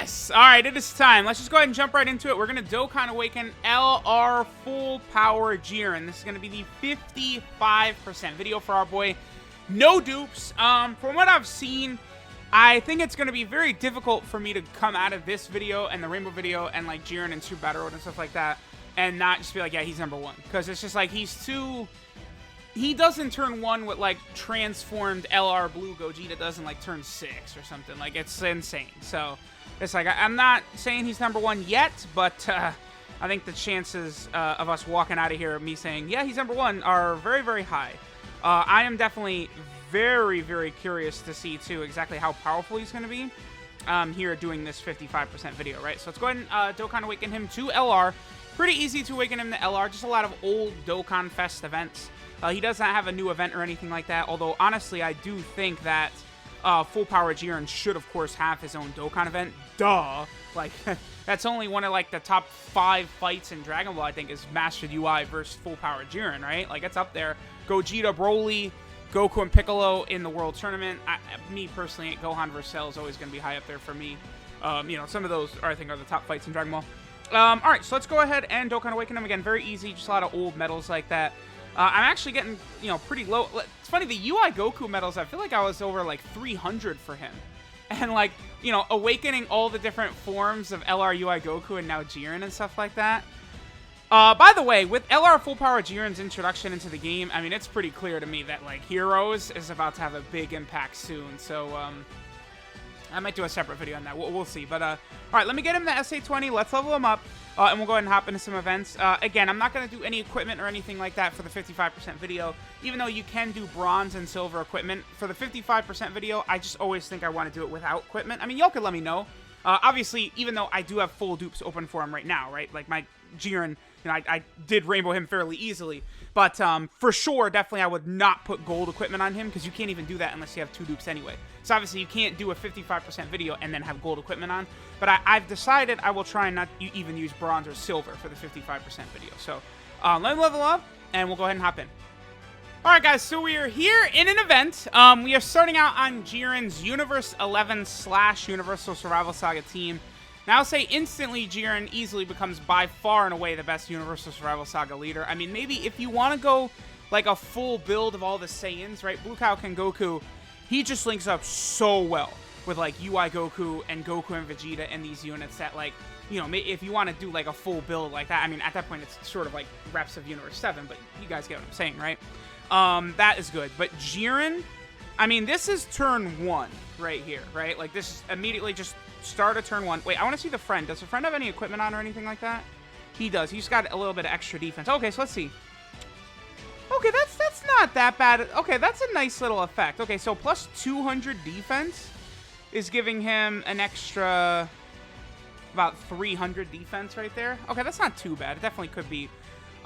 Yes! Alright, it is time. Let's just go ahead and jump right into it. We're going to Dokkan Awaken LR Full Power Jiren. This is going to be the 55% video for our boy. No dupes. From what I've seen, I think it's going to be very difficult for me to come out of this video and the Rainbow video and like Jiren and Super Battle Road and stuff like that and not just be like, yeah, he's number one. Because it's just like, he's too... He doesn't turn 1 with, like, transformed LR Blue Gogeta does in, like, turn 6 or something. Like, it's insane. So, it's like, I'm not saying he's number 1 yet, but I think the chances of us walking out of here, me saying, yeah, he's number 1, are very, very high. I am definitely very, very curious to see, too, exactly how powerful he's going to be here doing this 55% video, right? So, let's go ahead and Dokkan Awaken him to LR. Pretty easy to awaken him to LR. Just a lot of old Dokkan Fest events. He does not have a new event or anything like that, although, honestly, I do think that Full Power Jiren should, of course, have his own Dokkan event. Duh! Like, that's only one of, like, the top 5 fights in Dragon Ball, I think, is Mastered UI versus Full Power Jiren, right? Like, it's up there. Gogeta, Broly, Goku, and Piccolo in the World Tournament. Me, personally, Gohan vs. Cell is always going to be high up there for me. You know, some of those, I think, are the top fights in Dragon Ball. Alright, so let's go ahead and Dokkan Awaken him again. Very easy, just a lot of old medals like that. I'm actually getting, you know, pretty low. It's funny, the UI Goku medals, I feel like I was over, like, 300 for him. And, like, you know, awakening all the different forms of LR UI Goku and now Jiren and stuff like that. By the way, with LR Full Power Jiren's introduction into the game, I mean, it's pretty clear to me that, like, Heroes is about to have a big impact soon. So, I might do a separate video on that. We'll see. But, all right, let me get him the SA20. Let's level him up. And we'll go ahead and hop into some events. Again, I'm not going to do any equipment or anything like that for the 55% video, even though you can do bronze and silver equipment. For the 55% video, I just always think I want to do it without equipment. I mean, y'all could let me know. Obviously, even though I do have full dupes open for him right now, right? Like, my Jiren, you know, I did rainbow him fairly easily. But for sure, definitely, I would not put gold equipment on him, because you can't even do that unless you have 2 dupes anyway. So obviously, you can't do a 55% video and then have gold equipment on. But I've decided I will try and not even use bronze or silver for the 55% video. So let me level up, and we'll go ahead and hop in. Alright guys, so we are here in an event. We are starting out on Jiren's Universe 11 / Universal Survival Saga team. Now I'll say instantly Jiren easily becomes by far and away the best Universal Survival Saga leader. I mean, maybe if you want to go like a full build of all the Saiyans, right? Blue Kaioken Goku, he just links up so well with like UI Goku and Goku and Vegeta in these units that, like, you know, if you want to do like a full build like that, I mean, at that point it's sort of like reps of Universe 7, but you guys get what I'm saying, right? That is good. But Jiren, I mean, this is turn 1 right here, right? Like, this is immediately just start a turn 1. Wait, I want to see the friend. Does the friend have any equipment on or anything like that? He does. He's got a little bit of extra defense. Okay, so let's see. Okay, that's not that bad. Okay, that's a nice little effect. Okay, so plus 200 defense is giving him an extra about 300 defense right there. Okay, that's not too bad. It definitely could be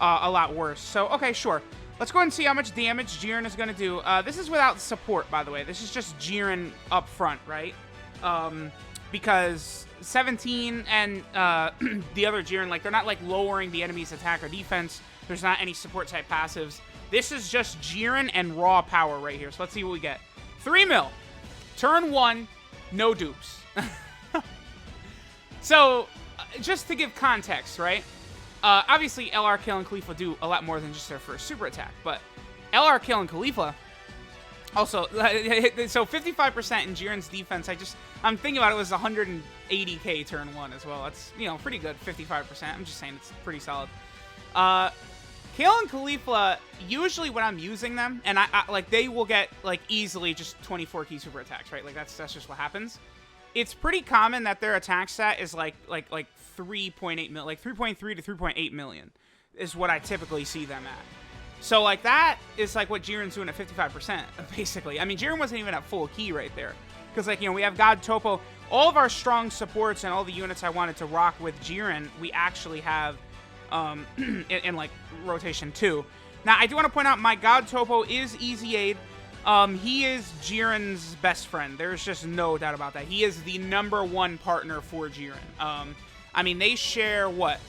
a lot worse. So, okay, sure. Let's go ahead and see how much damage Jiren is going to do. This is without support, by the way. This is just Jiren up front, right? Because 17 and the other Jiren, like, they're not, like, lowering the enemy's attack or defense. There's not any support-type passives. This is just Jiren and raw power right here. So let's see what we get. 3 mil. Turn 1, no dupes. So, just to give context, right? Obviously, LR, Kale, and Khalifa do a lot more than just their first super attack. But LR, Kale, and Khalifa also, so 55% in Jiren's defense, I'm thinking about it, was 180k turn 1 as well. That's, you know, pretty good, 55%. I'm just saying it's pretty solid. Kale and Khalifa, usually when I'm using them, and I like, they will get, like, easily just 24 key super attacks, right? Like, that's just what happens. It's pretty common that their attack stat is like 3.8 million, like 3.3 to 3.8 million is what I typically see them at. So, like, that is, like, what Jiren's doing at 55%, basically. I mean, Jiren wasn't even at full key right there. Because, like, you know, we have God Topo. All of our strong supports and all the units I wanted to rock with Jiren, we actually have in like, rotation 2. Now, I do want to point out my God Topo is Easy Aid. He is Jiren's best friend. There's just no doubt about that. He is the #1 partner for Jiren. I mean, they share what?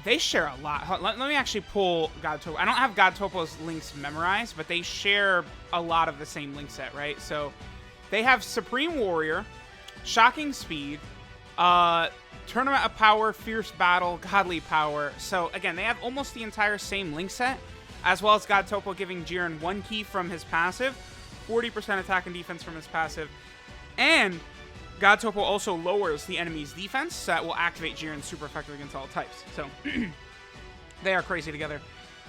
They share a lot. Let me actually pull God Topo. I don't have God Topo's links memorized, but they share a lot of the same link set, right? So they have Supreme Warrior, Shocking Speed, Tournament of Power, Fierce Battle, Godly Power. So, again, they have almost the entire same link set, as well as God Topo giving Jiren 1 key from his passive, 40% attack and defense from his passive, and God Topo also lowers the enemy's defense, so that will activate Jiren super effectively against all types. So, they are crazy together.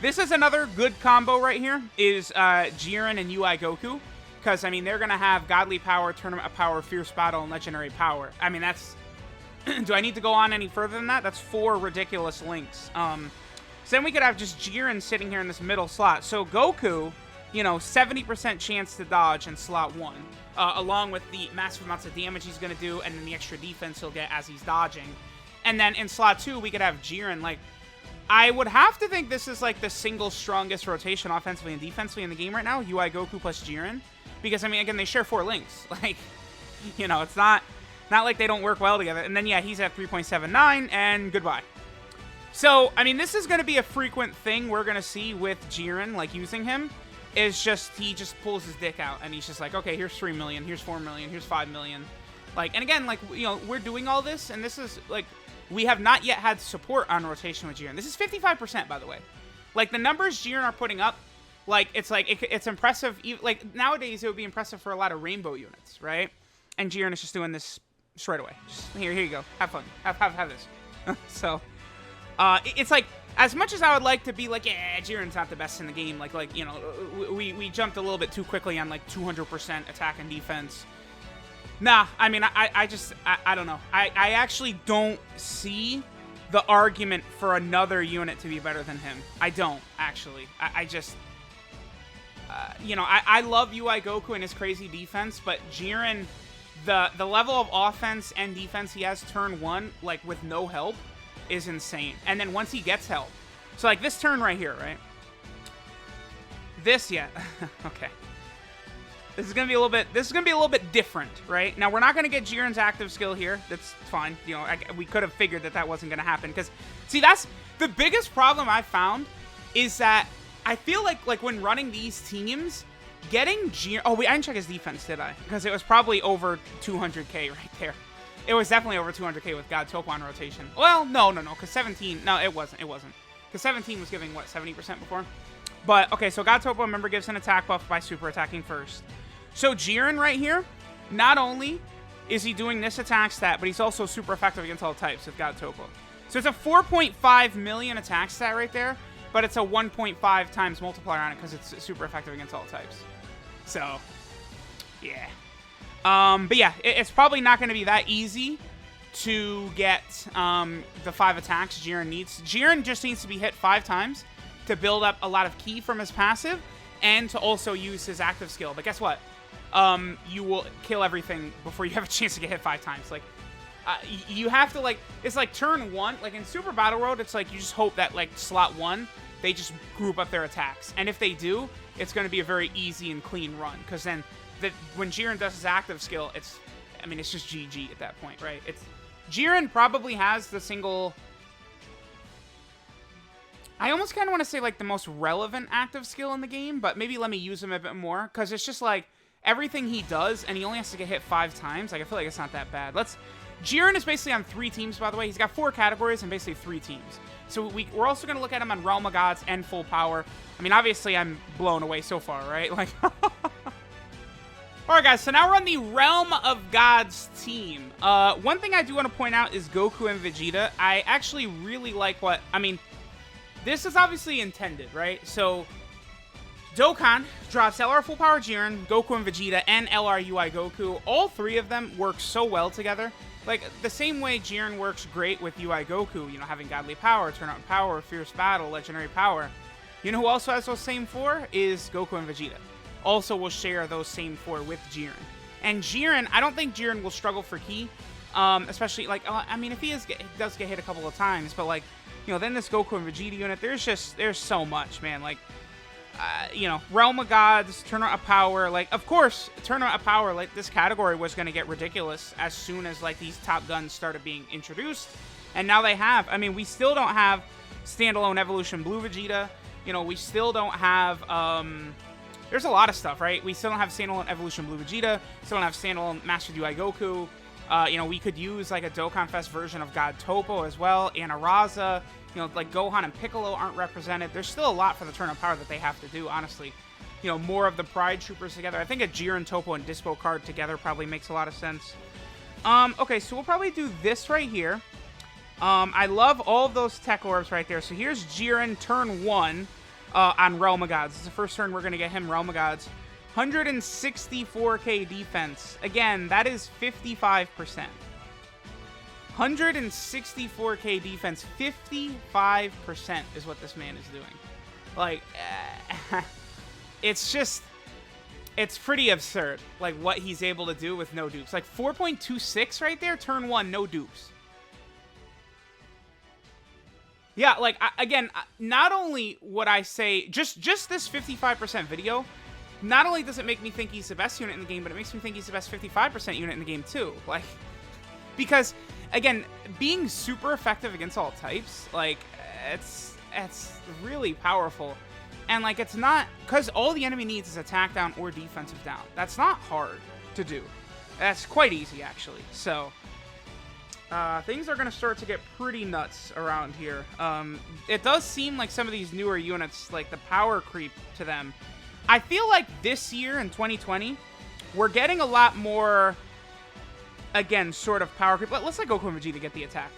This is another good combo right here, is Jiren and UI Goku, because, I mean, they're going to have Godly Power, Tournament of Power, Fierce Battle, and Legendary Power. I mean, that's... Do I need to go on any further than that? That's 4 ridiculous links. So then we could have just Jiren sitting here in this middle slot. So Goku, you know, 70% chance to dodge in slot 1, along with the massive amounts of damage he's going to do, and then the extra defense he'll get as he's dodging. And then in slot 2, we could have Jiren. Like, I would have to think this is like the single strongest rotation offensively and defensively in the game right now, UI Goku plus Jiren. Because, I mean, again, they share 4 links. Like, you know, it's not like they don't work well together. And then, yeah, he's at 3.79, and goodbye. So, I mean, this is going to be a frequent thing we're going to see with Jiren, like, using him. Is just, he just pulls his dick out, and he's just like, okay, here's 3 million, here's 4 million, here's 5 million. Like, and again, like, you know, we're doing all this, and this is, like, we have not yet had support on rotation with Jiren. This is 55%, by the way. Like, the numbers Jiren are putting up, like, it's impressive. Like, nowadays, it would be impressive for a lot of rainbow units, right? And Jiren is just doing this straight away. Just, here you go. Have fun. Have this. So, it's like, as much as I would like to be like, yeah, Jiren's not the best in the game, like you know, we jumped a little bit too quickly on, like, 200% attack and defense. Nah, I mean, I don't know. I actually don't see the argument for another unit to be better than him. I don't, actually. I just... you know, I love UI Goku and his crazy defense, but Jiren, the level of offense and defense he has turn 1, like, with no help, is insane. And then once he gets help, so, like, this turn right here, right? This, yeah, okay. This is gonna be a little bit different, right? Now, we're not gonna get Jiren's active skill here. That's fine. You know, we could have figured that wasn't gonna happen, because, see, that's the biggest problem I found, is that I feel like when running these teams, getting Jiren... Oh, wait, I didn't check his defense, did I? Because it was probably over 200k right there. It was definitely over 200k with God Topo on rotation. Well, no, because 17... No, it wasn't. Because 17 was giving, what, 70% before? But, okay, so God Topo, remember, gives an attack buff by super attacking first. So Jiren right here, not only is he doing this attack stat, but he's also super effective against all types with God Topo. So it's a 4.5 million attack stat right there, but it's a 1.5 times multiplier on it because it's super effective against all types. So, yeah. But yeah, it's probably not going to be that easy to get the 5 attacks Jiren needs. Jiren just needs to be hit 5 times to build up a lot of ki from his passive and to also use his active skill. But guess what? You will kill everything before you have a chance to get hit 5 times. Like, you have to, like, it's like turn 1. Like, in Super Battle Road, it's like you just hope that, like, slot 1, they just group up their attacks. And if they do, it's going to be a very easy and clean run. Because then, when Jiren does his active skill, it's just GG at that point, right? Jiren probably has the single... I almost kind of want to say, like, the most relevant active skill in the game, but maybe let me use him a bit more, because it's just, like, everything he does, and he only has to get hit 5 times. Like, I feel like it's not that bad. Jiren is basically on 3 teams, by the way. He's got 4 categories and basically 3 teams. So we're also going to look at him on Realm of Gods and Full Power. I mean, obviously, I'm blown away so far, right? Like... Alright, guys, so now we're on the Realm of Gods team. One thing I do want to point out is Goku and Vegeta. I actually really like what... I mean, this is obviously intended, right? So, Dokkan drops LR Full Power Jiren, Goku and Vegeta, and LR UI Goku. All 3 of them work so well together. Like, the same way Jiren works great with UI Goku, you know, having Godly Power, Turn Out Power, Fierce Battle, Legendary Power. You know who also has those same 4? Is Goku and Vegeta. Also will share those same 4 with Jiren. And Jiren, I don't think Jiren will struggle for ki. Especially, like, I mean, if he does get hit a couple of times, but, like, you know, then this Goku and Vegeta unit, there's so much, man. Like, you know, Realm of Gods, Tournament of Power, like, of course, Tournament of Power, like, this category was going to get ridiculous as soon as, like, these top guns started being introduced. And now they have. I mean, we still don't have standalone Evolution Blue Vegeta. You know, we still don't have, there's a lot of stuff, right? We still don't have standalone Evolution Blue Vegeta. Still don't have standalone Master UI Goku. You know, we could use like a Dokkan Fest version of God Topo as well, and Araza. You know, like Gohan and Piccolo aren't represented. There's still a lot for the Turn of Power that they have to do, honestly. You know, more of the Pride Troopers together. I think a Jiren, Topo, and Dispo card together probably makes a lot of sense. Okay, so we'll probably do this right here. I love all of those tech orbs right there. So here's Jiren turn 1 on Realm of Gods. This is the first turn we're going to get him Realm of Gods. 164k defense. Again, that is 55%. 164k defense. 55% is what this man is doing. Like, it's just... It's pretty absurd, like, what he's able to do with no dupes. Like, 4.26 right there, turn 1, no dupes. Yeah, like, again, not only would I say, just this 55% video, not only does it make me think he's the best unit in the game, but it makes me think he's the best 55% unit in the game, too. Like, because, again, being super effective against all types, like, it's really powerful. And, like, it's not... Because all the enemy needs is attack down or defensive down. That's not hard to do. That's quite easy, actually. So, things are going to start to get pretty nuts around here. It does seem like some of these newer units, like, the power creep to them. I feel like this year, in 2020, we're getting a lot more, again, sort of power creep. Let's let Goku and Vegeta get the attack.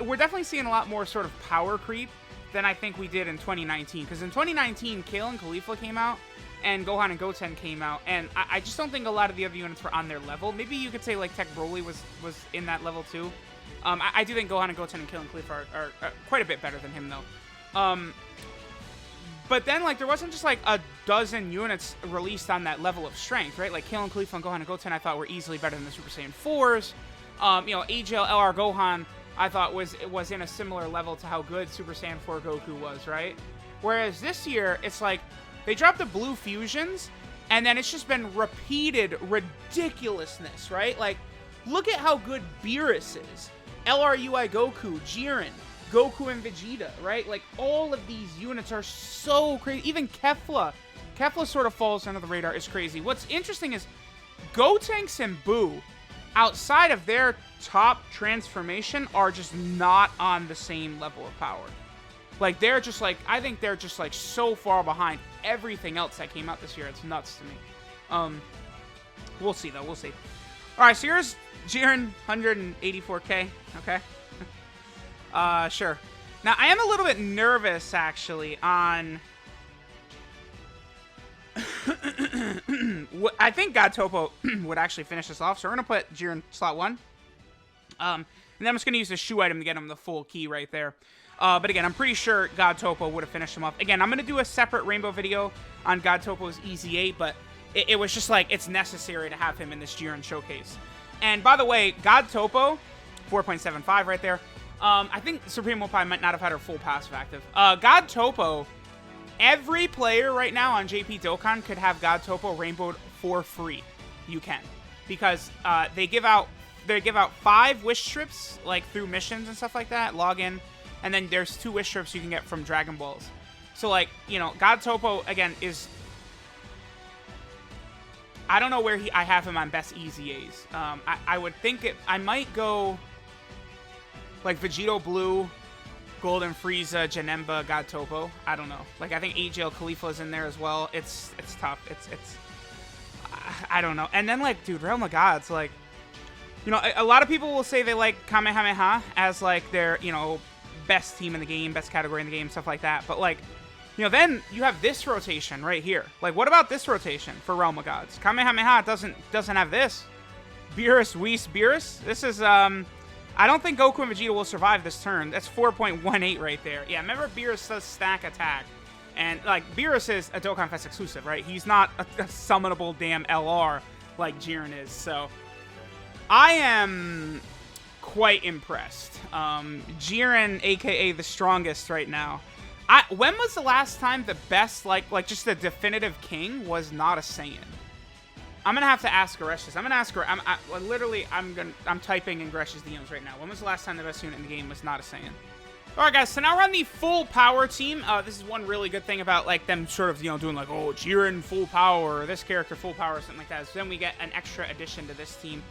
We're definitely seeing a lot more sort of power creep than I think we did in 2019. Because in 2019, Kale and Caulifla came out, and Gohan and Goten came out, and I just don't think a lot of the other units were on their level. Maybe you could say, like, Tech Broly was in that level, too. I do think Gohan and Goten and Kale and Caulifla are quite a bit better than him, though. But then, like, there wasn't just, like, a dozen units released on that level of strength, right? Like, Kale and Caulifla and Gohan and Goten, I thought, were easily better than the Super Saiyan 4s. You know, AGL, LR, Gohan... I thought was in a similar level to how good Super Saiyan 4 Goku was, right? Whereas this year, it's like, they dropped the blue fusions, and then it's just been repeated ridiculousness, right? Like, look at how good Beerus is. LRUI Goku, Jiren, Goku and Vegeta, right? Like, all of these units are so crazy. Even Kefla. Kefla sort of falls under the radar. It's crazy. What's interesting is Gotenks and Boo, outside of their top transformation, are just not on the same level of power. Like, they're just, like, I think they're just, like, so far behind everything else that came out this year. It's nuts to me. We'll see, though. We'll see. All right, so here's Jiren, 184k. Okay. Sure. Now, I am a little bit nervous, actually, on... I think God Topo would actually finish this off, so we're going to put Jiren slot 1. And then I'm just going to use the shoe item to get him the full key right there. But again, I'm pretty sure God Topo would have finished him off. Again, I'm going to do a separate Rainbow video on God Topo's Easy 8, but it was just like, it's necessary to have him in this Jiren showcase. And by the way, God Topo, 4.75 right there. I think Supreme Pi might not have had her full passive active. God Topo... Every player right now on JP Dokkan could have God Topo rainbowed for free. You can. Because they give out 5 wish strips, like, through missions and stuff like that, login, and then there's 2 wish strips you can get from Dragon Balls. So, like, you know, God Topo, again, is... I don't know where I have him on best Easy A's. I would think I might go, like, Vegito Blue, Golden Frieza, Janemba, God Topo. I don't know. Like, I think AGL Caulifla is in there as well. It's tough. It's I don't know. And then, like, dude, Realm of Gods, like, you know, a lot of people will say they like Kamehameha as, like, their, you know, best team in the game, best category in the game, stuff like that. But, like, you know, then you have this rotation right here. Like, what about this rotation for Realm of Gods? Kamehameha doesn't have this. Beerus, Whis, Beerus. This is, I don't think Goku and Vegeta will survive this turn. That's 4.18 right there. Yeah, remember Beerus does stack attack. And, like, Beerus is a Dokkan Fest exclusive, right? He's not a summonable damn LR like Jiren is. So, I am quite impressed. Jiren, a.k.a. the strongest right now. When was the last time the best, like just the definitive king was not a Saiyan? I'm gonna have to ask Gresh this. I'm gonna ask her. I'm typing in Gresh's DMs right now. When was the last time the best unit in the game was not a Saiyan? All right, guys. So now we're on the full power team. This is one really good thing about, like, them sort of, you know, doing like, oh, Jiren full power, or this character full power, or something like that. So then we get an extra addition to this team.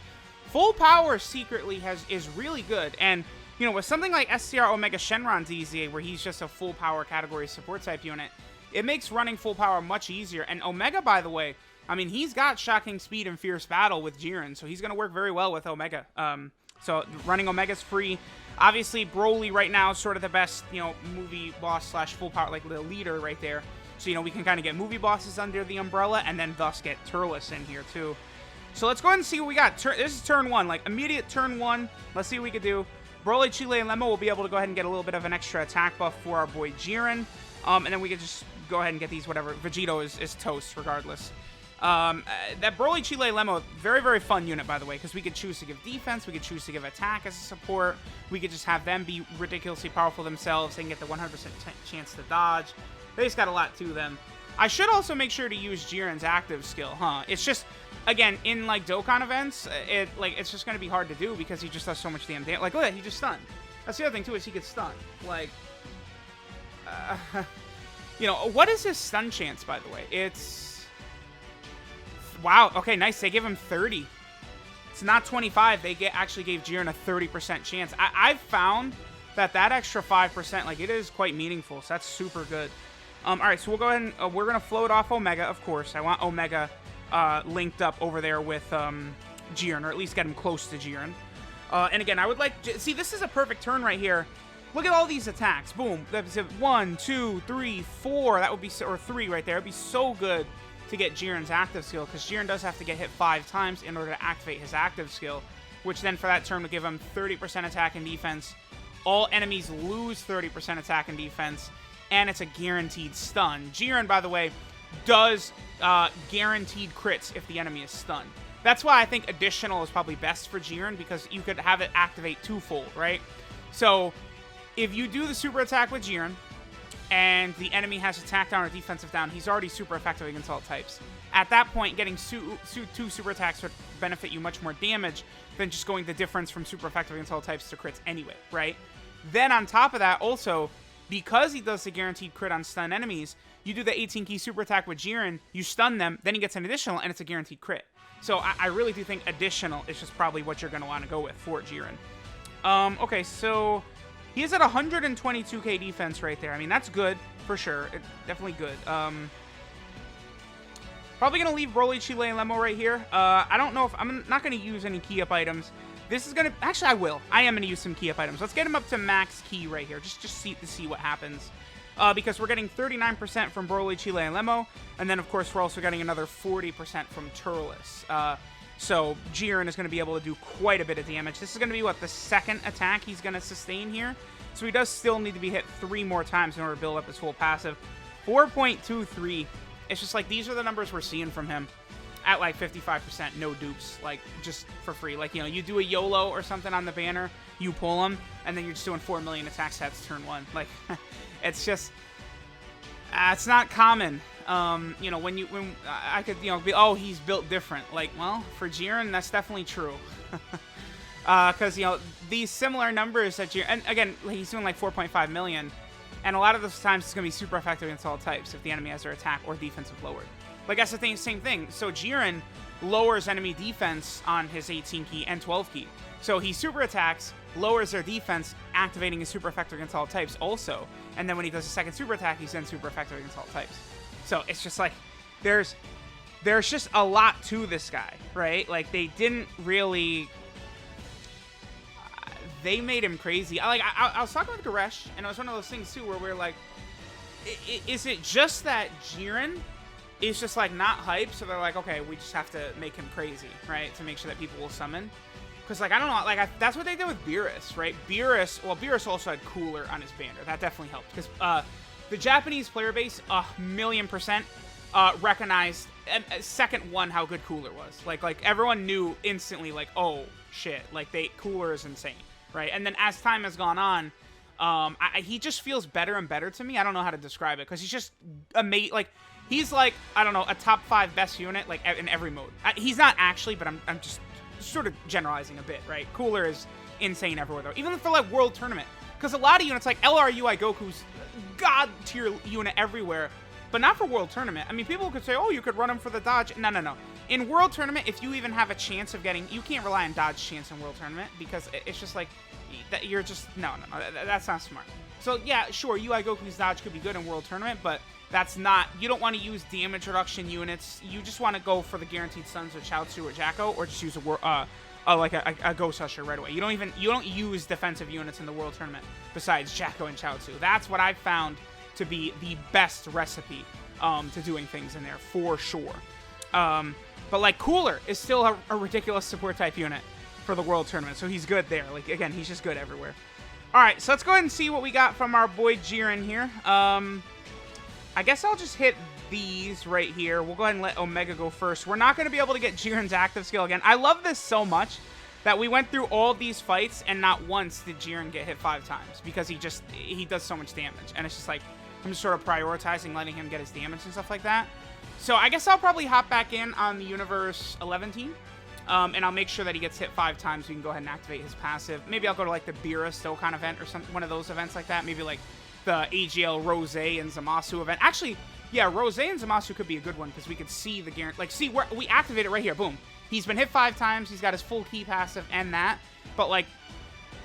full power secretly is really good. And, you know, with something like SCR Omega Shenron DZ, where he's just a full power category support type unit, it makes running full power much easier. And Omega, by the way, I mean, he's got shocking speed and fierce battle with Jiren, so he's going to work very well with Omega. So running Omega's free. Obviously, Broly right now is sort of the best, you know, movie boss slash full power, like the leader right there. So, you know, we can kind of get movie bosses under the umbrella and then thus get Turles in here too. So let's go ahead and see what we got. This is turn 1, like immediate turn 1. Let's see what we can do. Broly, Chile, and Lemmo will be able to go ahead and get a little bit of an extra attack buff for our boy Jiren. And then we can just go ahead and get these, whatever. Vegito is toast regardless. That Broly, Chile, Lemmo, very, very fun unit, by the way, because we could choose to give defense, we could choose to give attack as a support, we could just have them be ridiculously powerful themselves, they can get the 100% chance to dodge. They just got a lot to them. I should also make sure to use Jiren's active skill, huh? It's just, again, in, like, Dokkan events, it's just going to be hard to do because he just does so much damn damage. Like, look at that, he just stunned. That's the other thing, too, is he gets stunned. Like, you know, what is his stun chance, by the way? It's... Wow, okay, nice. They give him 30. It's not 25. They actually gave Jiren a 30% chance. I've found that extra 5%, like, it is quite meaningful, so that's super good. All right, so we'll go ahead and we're going to float off Omega, of course. I want Omega linked up over there with Jiren, or at least get him close to Jiren. And again, I would like... See, this is a perfect turn right here. Look at all these attacks. Boom. That's 1, 2, 3, 4. That would be... Or 3 right there. It would be so good to get Jiren's active skill, because Jiren does have to get hit 5 times in order to activate his active skill, which then for that turn would give him 30% attack and defense. All enemies lose 30% attack and defense, and it's a guaranteed stun. Jiren, by the way, does guaranteed crits if the enemy is stunned. That's why I think additional is probably best for Jiren, because you could have it activate twofold, right? So if you do the super attack with Jiren, and the enemy has attack down or defensive down, he's already super effective against all types. At that point, getting 2 super attacks would benefit you much more damage than just going the difference from super effective against all types to crits anyway, right? Then on top of that, also, because he does the guaranteed crit on stun enemies, you do the 18-key super attack with Jiren, you stun them, then he gets an additional, and it's a guaranteed crit. So I really do think additional is just probably what you're going to want to go with for Jiren. Okay, so... He is at 122k defense right there. I mean, that's good, for sure. It's definitely good. Probably going to leave Broly, Chile, and Lemmo right here. I don't know if... I'm not going to use any key-up items. This is going to... Actually, I will. I am going to use some key-up items. Let's get him up to max key right here, just to see what happens. Because we're getting 39% from Broly, Chile, and Lemmo. And then, of course, we're also getting another 40% from Turles. So Jiren is going to be able to do quite a bit of damage. This is going to be, what, the second attack he's going to sustain here? So he does still need to be hit 3 more times in order to build up his full passive. 4.23. It's just like, these are the numbers we're seeing from him at like 55%, no dupes, like just for free. Like, you know, you do a YOLO or something on the banner, you pull him, and then you're just doing 4 million attack stats turn 1. Like, it's just, it's not common. You know, when I could, you know, be, oh, he's built different. Like, well, for Jiren, that's definitely true. Because, you know, these similar numbers that Jiren, and again, he's doing like 4.5 million, and a lot of those times it's going to be super effective against all types if the enemy has their attack or defensive lowered. Like, that's the thing, same thing. So Jiren lowers enemy defense on his 18-key and 12-key. So he super attacks, lowers their defense, activating his super effective against all types also. And then when he does a second super attack, he's then super effective against all types. So it's just like, there's just a lot to this guy, right? Like, they didn't really... they made him crazy. I was talking with Goresh, and it was one of those things, too, where we're like, is it just that Jiren is just, like, not hype? So they're like, okay, we just have to make him crazy, right? To make sure that people will summon. Because, like, I don't know, like, that's what they did with Beerus, right? Beerus also had Cooler on his banner. That definitely helped. Because, the Japanese player base, 1,000,000%, recognized second one how good Cooler was. Like everyone knew instantly, like, oh shit, like Cooler is insane, right? And then as time has gone on, he just feels better and better to me. I don't know how to describe it because he's just amazing. Like, he's like, I don't know, a top 5 best unit like in every mode. He's not actually, but I'm just sort of generalizing a bit, right? Cooler is insane everywhere though, even for like World Tournament. Because a lot of units, like LRUI Goku's god tier unit everywhere, but not for World Tournament. I mean, people could say, oh, you could run him for the dodge. No. in World Tournament, if you even have a chance of getting, you can't rely on dodge chance in World Tournament because it's just like, that you're just, no, that's not smart. So yeah, sure, UI Goku's dodge could be good in World Tournament, but that's not, you don't want to use damage reduction units. You just want to go for the guaranteed stuns with Chaozu or Jacko, or just use a Ghost Usher right away. You don't use defensive units in the World Tournament besides Jacko and Chaozu. That's what I've found to be the best recipe to doing things in there, for sure. But like Cooler is still a ridiculous support type unit for the World Tournament, so he's good there. Like, again, he's just good everywhere. All right, so let's go ahead and see what we got from our boy Jiren here. I guess I'll just hit these right here. We'll go ahead and let Omega go first. We're not going to be able to get Jiren's active skill again. I love this so much that we went through all these fights and not once did Jiren get hit 5 times because he does so much damage. And it's just like, I'm just sort of prioritizing letting him get his damage and stuff like that. So I guess I'll probably hop back in on the Universe 11 team. And I'll make sure that he gets hit 5 times so we can go ahead and activate his passive. Maybe I'll go to like the Beerus Dokkan event or one of those events like that. Maybe like the AGL Rose and Zamasu event. Actually, yeah, Rose and Zamasu could be a good one because we could see the guarantee. Like, see where we activate it right here. Boom. He's been hit 5 times. He's got his full key passive and that. But like,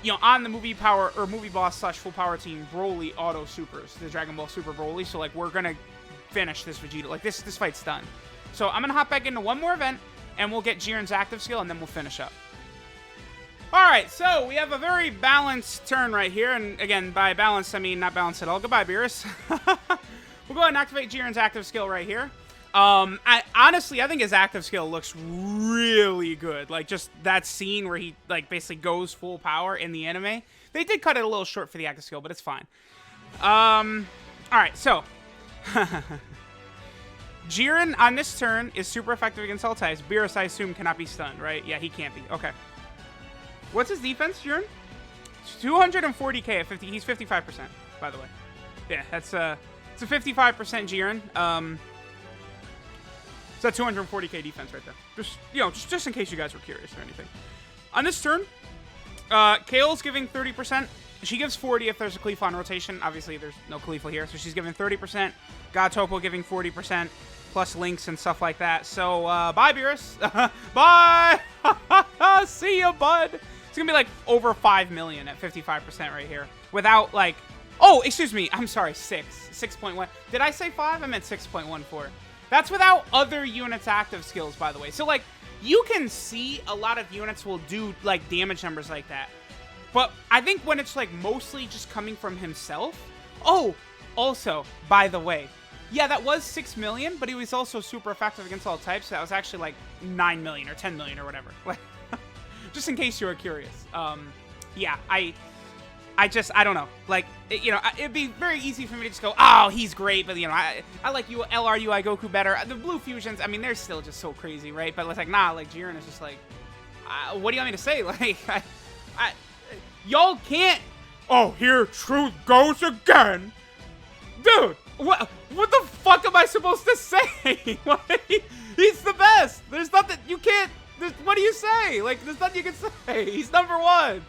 you know, on the movie power or movie boss / full power team, Broly auto supers the Dragon Ball Super Broly. So like, we're gonna finish this Vegeta. Like this fight's done. So I'm gonna hop back into one more event. And we'll get Jiren's active skill, and then we'll finish up. Alright, so we have a very balanced turn right here. And again, by balanced, I mean not balanced at all. Goodbye, Beerus. We'll go ahead and activate Jiren's active skill right here. Honestly, I think his active skill looks really good. Like, just that scene where he, like, basically goes full power in the anime. They did cut it a little short for the active skill, but it's fine. Alright, so... Jiren, on this turn, is super effective against all types. Beerus, I assume, cannot be stunned, right? Yeah, he can't be. Okay. What's his defense, Jiren? 240k at 50. He's 55%, by the way. Yeah, it's a 55% Jiren. It's a 240k defense right there. Just, you know, just in case you guys were curious or anything. On this turn, Kale's giving 30%. She gives 40 if there's a Khalifa on rotation. Obviously, there's no Khalifa here, so she's giving 30%. God Topo giving 40%, plus links and stuff like that. So, bye, Beerus. Bye! See ya, bud! It's gonna be, like, over 5 million at 55% right here. Without, like... Oh, excuse me. I'm sorry, 6.1. Did I say 5? I meant 6.14. That's without other units' active skills, by the way. So, like, you can see a lot of units will do, like, damage numbers like that. But I think when it's, like, mostly just coming from himself... Oh, also, by the way, yeah, that was 6 million, but he was also super effective against all types, so that was actually, like, 9 million or 10 million or whatever. Just in case you were curious. Yeah, I don't know. Like, you know, it'd be very easy for me to just go, oh, he's great, but, you know, I like LRUI Goku better. The Blue Fusions, I mean, they're still just so crazy, right? But it's like, nah, like, Jiren is just like, what do you want me to say? Like, y'all can't... Oh, here truth goes again. Dude, what the fuck am I supposed to say? He's the best. There's nothing... You can't... What do you say? Like, there's nothing you can say. He's number 1.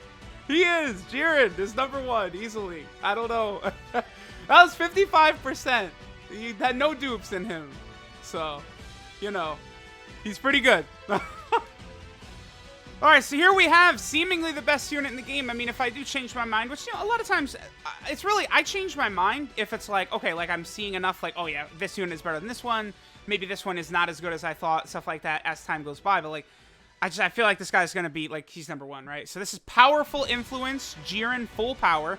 He is. Jiren is number 1, easily. I don't know. That was 55%. He had no dupes in him. So, you know, he's pretty good. Alright, so here we have seemingly the best unit in the game. I mean, if I do change my mind, which, you know, a lot of times, it's really, I change my mind if it's like, okay, like, I'm seeing enough, like, oh yeah, this unit is better than this one. Maybe this one is not as good as I thought, stuff like that as time goes by. But, like, I feel like this guy's going to be, like, he's number 1, right? So this is Powerful Influence, Jiren, full power.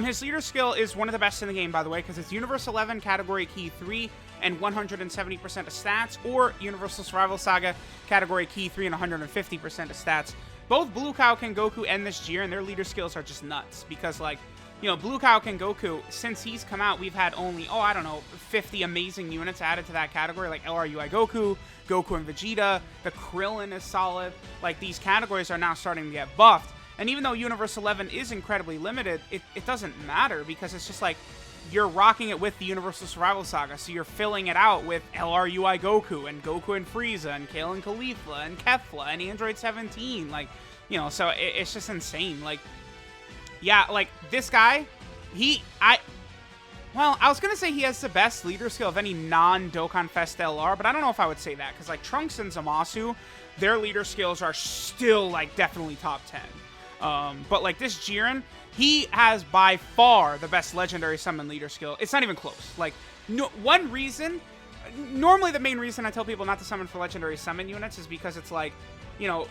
His leader skill is one of the best in the game, by the way, because it's Universe 11, Category Key 3, and 170% of stats, or Universal Survival Saga, Category Key 3, and 150% of stats. Both Blue Kaioken Goku and this Jiren, their leader skills are just nuts, because, like, you know, Blue Kaioken Goku, since he's come out, we've had only, oh, I don't know, 50 amazing units added to that category, like LRUI Goku, Goku and Vegeta, the Krillin is solid. Like, these categories are now starting to get buffed. And even though Universe 11 is incredibly limited, it doesn't matter, because it's just like, you're rocking it with the Universal Survival Saga, so you're filling it out with LRUI Goku, and Goku and Frieza, and Kale and Khalifa, and Kefla, and Android 17, like, you know, so it's just insane. Like, yeah, like, this guy, Well, I was going to say he has the best leader skill of any non-Dokkan Fest LR, but I don't know if I would say that, because, like, Trunks and Zamasu, their leader skills are still, like, definitely top 10. But, like, this Jiren, he has by far the best legendary summon leader skill. It's not even close. Like, no, one reason, normally the main reason I tell people not to summon for legendary summon units is because it's like, you know,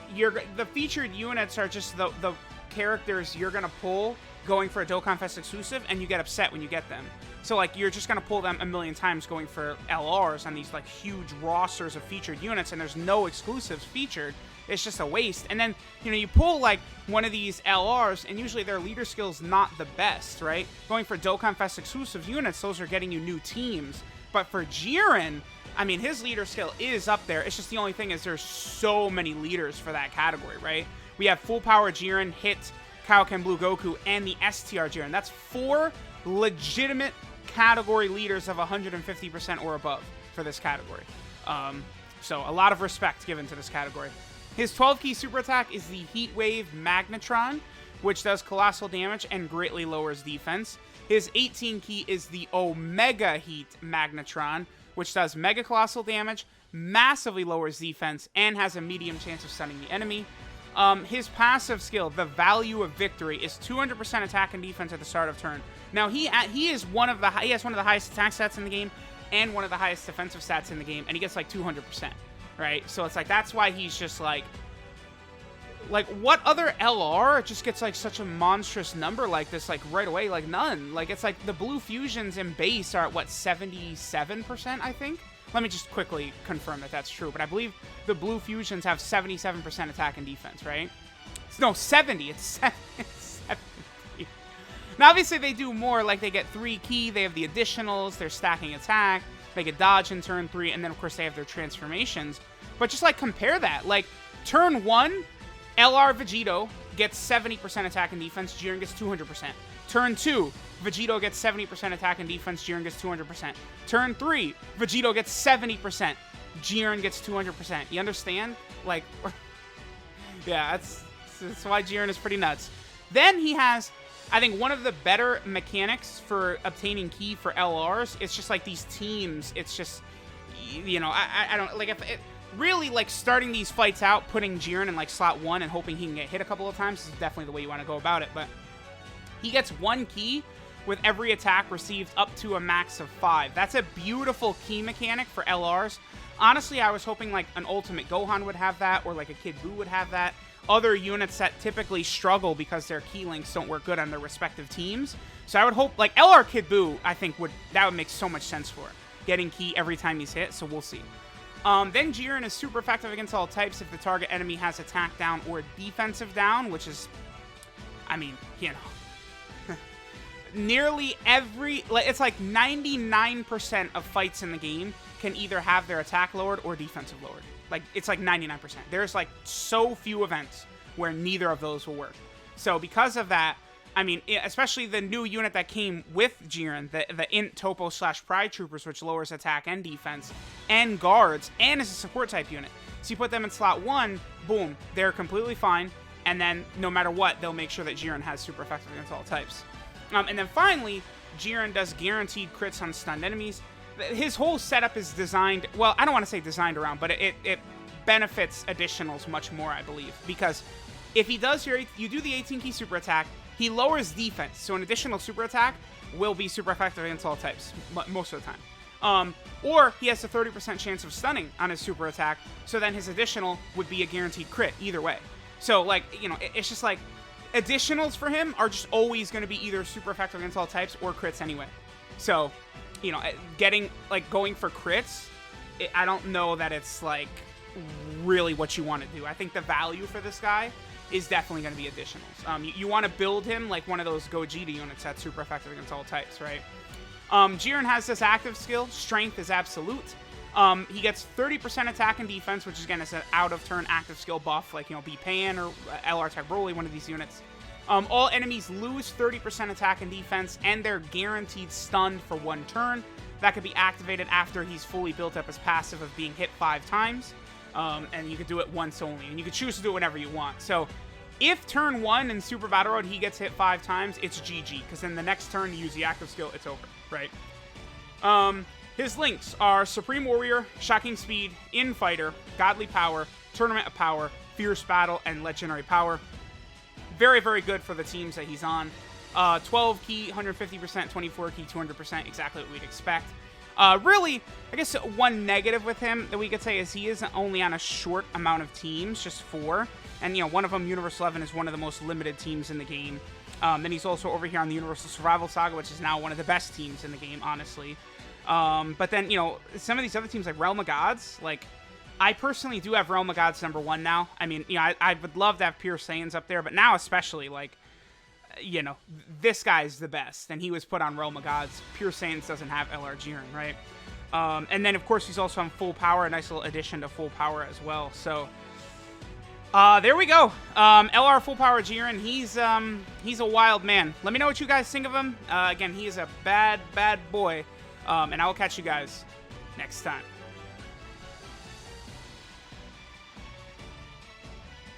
the featured units are just the characters you're going to pull going for a Dokkan Fest exclusive, and you get upset when you get them. So, like, you're just going to pull them a million times going for LRs on these, like, huge rosters of featured units, and there's no exclusives featured. It's just a waste. And then, you know, you pull, like, one of these LRs, and usually their leader skill's not the best, right? Going for Dokkan Fest exclusive units, those are getting you new teams. But for Jiren, I mean, his leader skill is up there. It's just the only thing is there's so many leaders for that category, right? We have full power Jiren, Hit, Kaioken Blue Goku, and the STR Jiren. That's 4 legitimate category leaders of 150% or above for this category. So a lot of respect given to this category. His 12-key super attack is the Heat Wave Magnetron, which does colossal damage and greatly lowers defense. His 18-key is the Omega Heat Magnetron, which does mega colossal damage, massively lowers defense, and has a medium chance of stunning the enemy. His passive skill, the Value of Victory, is 200% attack and defense at the start of turn. Now, he has one of the highest attack stats in the game and one of the highest defensive stats in the game, and he gets like 200%, right? So it's like, that's why he's just like what other LR just gets like such a monstrous number like this, like right away? Like none. Like, it's like the blue fusions in base are at what, 77%, I think? Let me just quickly confirm that that's true, but I believe the blue fusions have 77% attack and defense, right? No, 70. It's 70. Now, obviously, they do more. Like, they get 3 key, they have the additionals, they're stacking attack, they get dodge in turn 3, and then, of course, they have their transformations. But just, like, compare that. Like, turn 1, LR Vegito gets 70% attack and defense, Jiren gets 200%. Turn 2, Vegito gets 70% attack and defense, Jiren gets 200%. Turn 3, Vegito gets 70%, Jiren gets 200%. You understand? Like, yeah, that's why Jiren is pretty nuts. Then he has, I think, one of the better mechanics for obtaining key for LRs. It's just like these teams. It's just, you know, I don't, like, if it, really, like, starting these fights out, putting Jiren in, like, slot 1 and hoping he can get hit a couple of times is definitely the way you want to go about it. But he gets 1 key with every attack received up to a max of 5. That's a beautiful key mechanic for LRs. Honestly, I was hoping, like, an Ultimate Gohan would have that, or, like, a Kid Buu would have that. Other units that typically struggle because their key links don't work good on their respective teams. So I would hope, like, LR Kid Buu, I think, that would make so much sense for it. Getting key every time he's hit, so we'll see. Then Jiren is super effective against all types if the target enemy has attack down or defensive down, which is, I mean, you know, nearly every, it's like 99% of fights in the game can either have their attack lowered or defensive lowered. Like, it's like 99%. There's like so few events where neither of those will work. So because of that, I mean, especially the new unit that came with Jiren, the Int Topo / Pride Troopers, which lowers attack and defense, and guards, and is a support type unit. So you put them in slot 1, boom, they're completely fine, and then no matter what, they'll make sure that Jiren has super effective against all types. And then finally, Jiren does guaranteed crits on stunned enemies. His whole setup is designed, well, I don't want to say designed around, but it benefits additionals much more, I believe, because if he does you do the 18-key super attack, he lowers defense, so an additional super attack will be super effective against all types, most of the time. Or he has a 30% chance of stunning on his super attack, so then his additional would be a guaranteed crit, either way. So, like, you know, it's just like, additionals for him are just always going to be either super effective against all types or crits anyway. So, you know, going for crits, I don't know that it's, like, really what you want to do. I think the value for this guy is definitely going to be additionals. You want to build him like one of those Gogeta units that's super effective against all types, right? Jiren has this active skill. Strength is absolute. He gets 30% attack and defense, which again is an out-of-turn active skill buff, like, you know, B-Pan or LR Tech Broly, one of these units. All enemies lose 30% attack and defense, and they're guaranteed stunned for 1 turn. That could be activated after he's fully built up his passive of being hit 5 times. And you could do it once only, and you could choose to do it whenever you want. So if turn 1 in Super Battle Road he gets hit 5 times, it's GG, because then the next turn you use the active skill, it's over. right? His links are Supreme Warrior, Shocking Speed, Infighter, Godly Power, Tournament of Power, Fierce Battle, and Legendary Power. Very, very good for the teams that he's on. 12 key, 150%, 24 key, 200%, exactly what we'd expect. Really, I guess one negative with him that we could say is he is only on a short amount of teams, just 4. And, you know, one of them, Universe 11, is one of the most limited teams in the game. Then he's also over here on the Universal Survival Saga, which is now one of the best teams in the game, honestly. But then, you know, some of these other teams, like Realm of Gods, like, I personally do have Realm of Gods #1 now. I mean, you know, I would love to have Pure Saiyans up there, but now especially, like, you know, this guy's the best, and he was put on Realm of Gods. Pure Saiyans doesn't have LR Jiren, right? And then, of course, he's also on Full Power, a nice little addition to Full Power as well. So, there we go. LR Full Power Jiren, he's a wild man. Let me know what you guys think of him. Again, he is a bad, bad boy. And I will catch you guys next time.